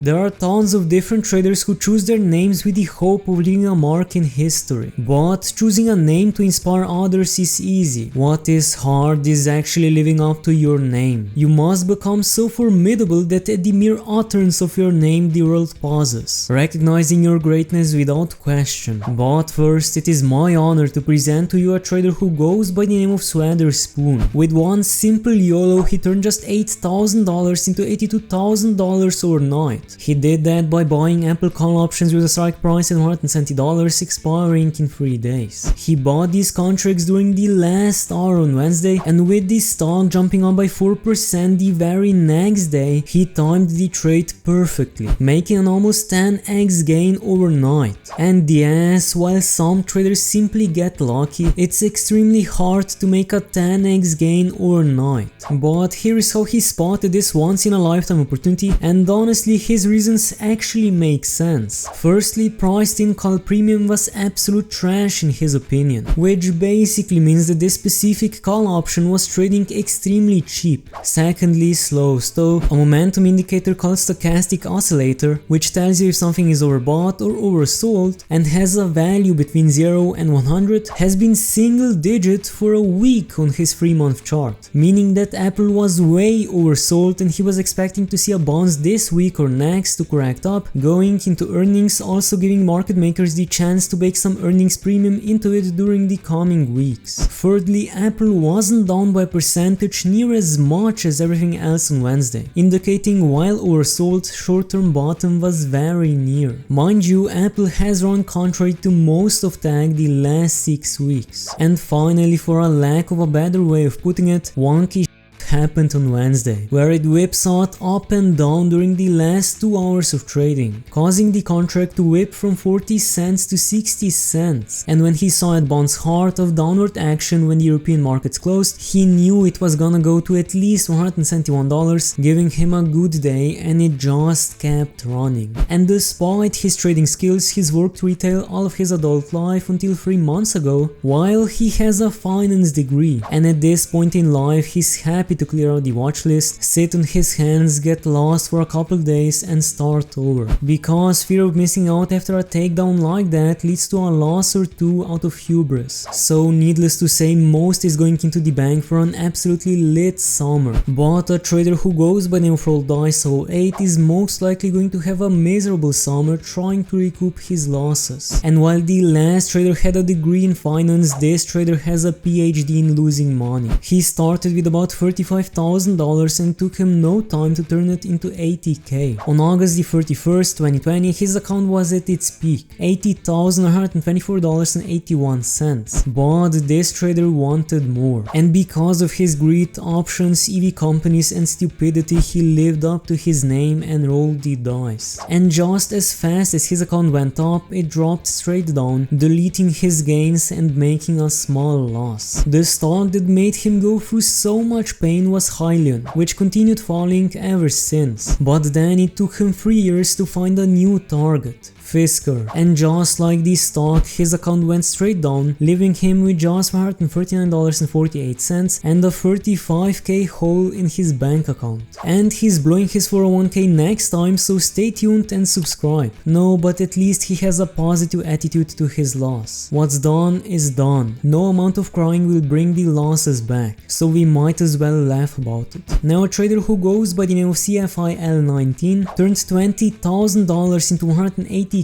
There are tons of different traders who choose their names with the hope of leaving a mark in history. But choosing a name to inspire others is easy. What is hard is actually living up to your name. You must become so formidable that at the mere utterance of your name the world pauses, recognizing your greatness without question. But first, it is my honor to present to you a trader who goes by the name of Swagger Spoon. With one simple YOLO, he turned just $8,000 into $82,000 overnight. He did that by buying Apple call options with a strike price at $170 expiring in 3 days. He bought these contracts during the last hour on Wednesday, and with the stock jumping up by 4% the very next day, he timed the trade perfectly, making an almost 10x gain overnight. And yes, while some traders simply get lucky, it's extremely hard to make a 10x gain overnight. But here is how he spotted this once in a lifetime opportunity, and honestly his reasons actually make sense. Firstly, priced in call premium was absolute trash in his opinion, which basically means that this specific call option was trading extremely cheap. Secondly, slow stop, a momentum indicator called stochastic oscillator, which tells you if something is overbought or oversold and has a value between 0 and 100, has been single digit for a week on his 3-month chart, meaning that Apple was way oversold and he was expecting to see a bounce this week or next to correct up, going into earnings, also giving market makers the chance to bake some earnings premium into it during the coming weeks. Thirdly, Apple wasn't down by a percentage near as much as everything else on Wednesday, indicating while oversold, short-term bottom was very near. Mind you, Apple has run contrary to most of tag the last 6 weeks. And finally, for a lack of a better way of putting it, wonky happened on Wednesday, where it whipsawed up and down during the last 2 hours of trading, causing the contract to whip from 40 cents to 60 cents. And when he saw it bounce hard of downward action when the European markets closed, he knew it was gonna go to at least $171, giving him a good day, and it just kept running. And despite his trading skills, he's worked retail all of his adult life until 3 months ago, while he has a finance degree, and at this point in life he's happy to clear out the watch list, sit on his hands, get lost for a couple days and start over. Because fear of missing out after a takedown like that leads to a loss or two out of hubris. So needless to say, most is going into the bank for an absolutely lit summer. But a trader who goes by the name of RollDice08 is most likely going to have a miserable summer trying to recoup his losses. And while the last trader had a degree in finance, this trader has a PhD in losing money. He started with about $35,000 and took him no time to turn it into $80K. On August the 31st, 2020, his account was at its peak, $80,124.81. But this trader wanted more, and because of his greed, options, EV companies and stupidity, he lived up to his name and rolled the dice. And just as fast as his account went up, it dropped straight down, deleting his gains and making a small loss. The stock that made him go through so much pain was Hyliion, which continued falling ever since. But then it took him 3 years to find a new target, Fisker, and just like the stock, his account went straight down, leaving him with just $139.48 and a 35k hole in his bank account. And he's blowing his 401k next time, so stay tuned and subscribe. No, but at least he has a positive attitude to his loss. What's done is done. No amount of crying will bring the losses back, so we might as well laugh about it. Now a trader who goes by the name of CFIL19 turned $20,000 into $180K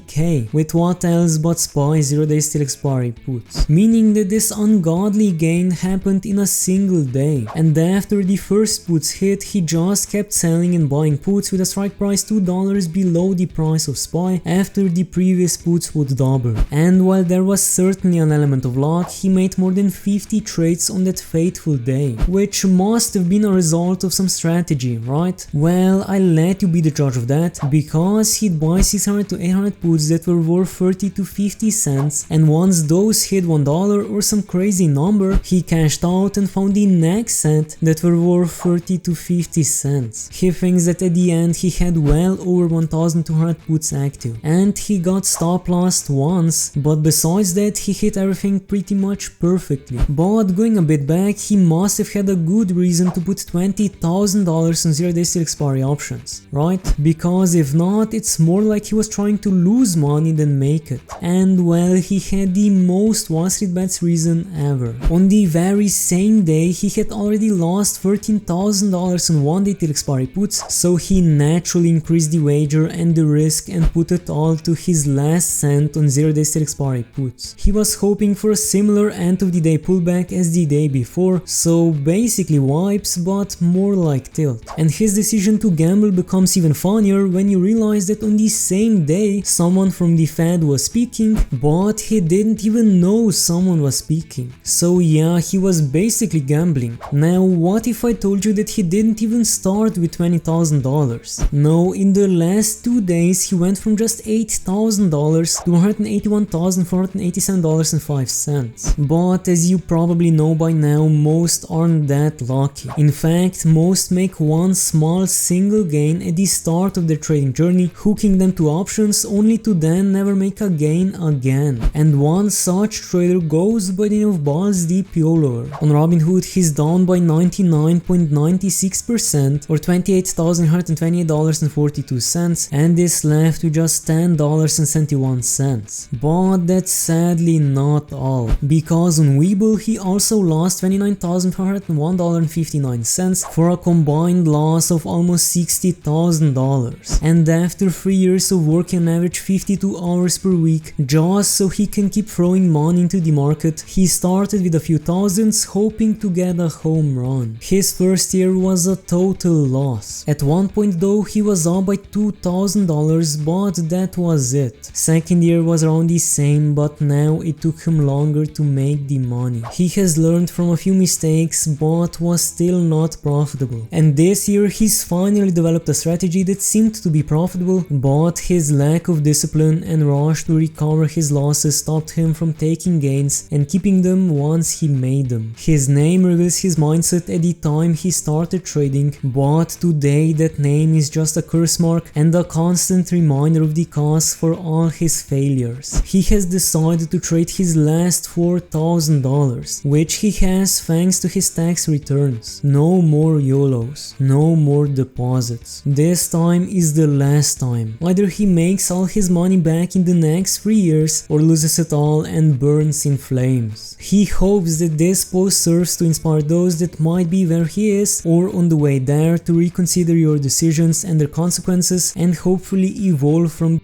with what else but SPY 0 days till expiry puts, meaning that this ungodly gain happened in a single day. And after the first puts hit, he just kept selling and buying puts with a strike price $2 below the price of SPY after the previous puts would double. And while there was certainly an element of luck, he made more than 50 trades on that fateful day, which must have been a result of some strategy, right? Well, I'll let you be the judge of that, because he'd buy 600 to 800 puts that were worth 30 to 50 cents, and once those hit $1 or some crazy number, he cashed out and found the next set that were worth 30 to 50 cents. He thinks that at the end he had well over 1200 puts active, and he got stop lossed once, but besides that he hit everything pretty much perfectly. But going a bit back, he must have had a good reason reason to put $20,000 on 0 days till expiry options, right? Because if not, it's more like he was trying to lose money than make it. And well, he had the most WallStreetBets reason ever. On the very same day, he had already lost $13,000 on 1 day till expiry puts, so he naturally increased the wager and the risk and put it all to his last cent on 0 days till expiry puts. He was hoping for a similar end of the day pullback as the day before, so basically wipes, but more like tilt. And his decision to gamble becomes even funnier when you realize that on the same day someone from the Fed was speaking, but he didn't even know someone was speaking. So yeah, he was basically gambling. Now what if I told you that he didn't even start with $20,000? No, in the last 2 days he went from just $8,000 to $181,487.05. But as you probably know by now, most aren't that lucky. In fact, most make one small single gain at the start of their trading journey, hooking them to options only to then never make a gain again. And one such trader goes by the name of BallsDeepYOLOer. On Robinhood, he's down by 99.96% or $28,128.42 and is left with just $10.71. But that's sadly not all, because on Webull he also lost $29,501.59 for a combined loss of almost $60,000. And after 3 years of working on average 52 hours per week just so he can keep throwing money into the market, he started with a few thousands hoping to get a home run. His first year was a total loss. At one point though he was up by $2,000, but that was it. Second year was around the same, but now it took him longer to make the money. He has learned from a few mistakes but was still not profitable. And this year he's finally developed a strategy that seemed to be profitable, but his lack of discipline and rush to recover his losses stopped him from taking gains and keeping them once he made them. His name reveals his mindset at the time he started trading, but today that name is just a curse mark and a constant reminder of the cause for all his failures. He has decided to trade his last $4,000, which he has thanks to his tax returns. No more YOLOs, no more deposits. This time is the last time. Either he makes all his money back in the next 3 years or loses it all and burns in flames. He hopes that this post serves to inspire those that might be where he is or on the way there to reconsider your decisions and their consequences and hopefully evolve from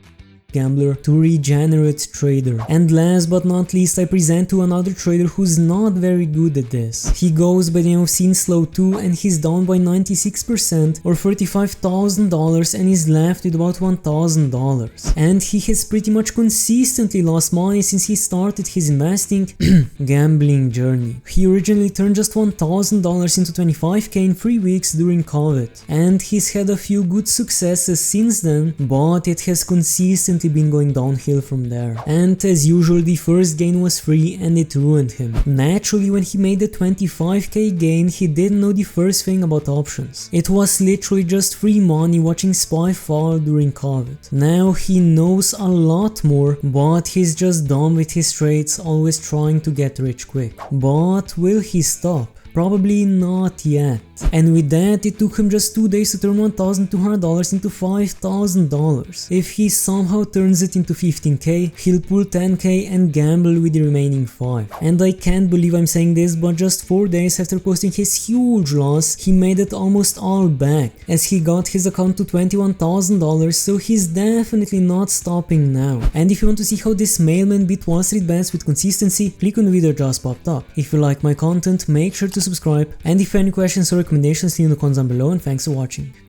gambler to regenerate trader. And last but not least, I present to another trader who's not very good at this. He goes by the name of Slow2 and he's down by 96% or $35,000 and is left with about $1,000. And he has pretty much consistently lost money since he started his investing gambling journey. He originally turned just $1,000 into $25K in 3 weeks during COVID, and he's had a few good successes since then, but it has consistently been going downhill from there. And as usual, the first gain was free and it ruined him. Naturally, when he made the 25K gain, he didn't know the first thing about options. It was literally just free money watching SPY fall during COVID. Now he knows a lot more, but he's just done with his trades, always trying to get rich quick. But will he stop? Probably not yet. And with that, it took him just 2 days to turn $1,200 into $5,000. If he somehow turns it into 15K, he'll pull 10K and gamble with the remaining 5. And I can't believe I'm saying this, but just 4 days after posting his huge loss, he made it almost all back, as he got his account to $21,000, so he's definitely not stopping now. And if you want to see how this mailman beat WallStreetBets with consistency, click on the video just popped up. If you like my content, make sure to subscribe, and if you have any questions or recommendations, leave in the comments down below, and thanks for watching.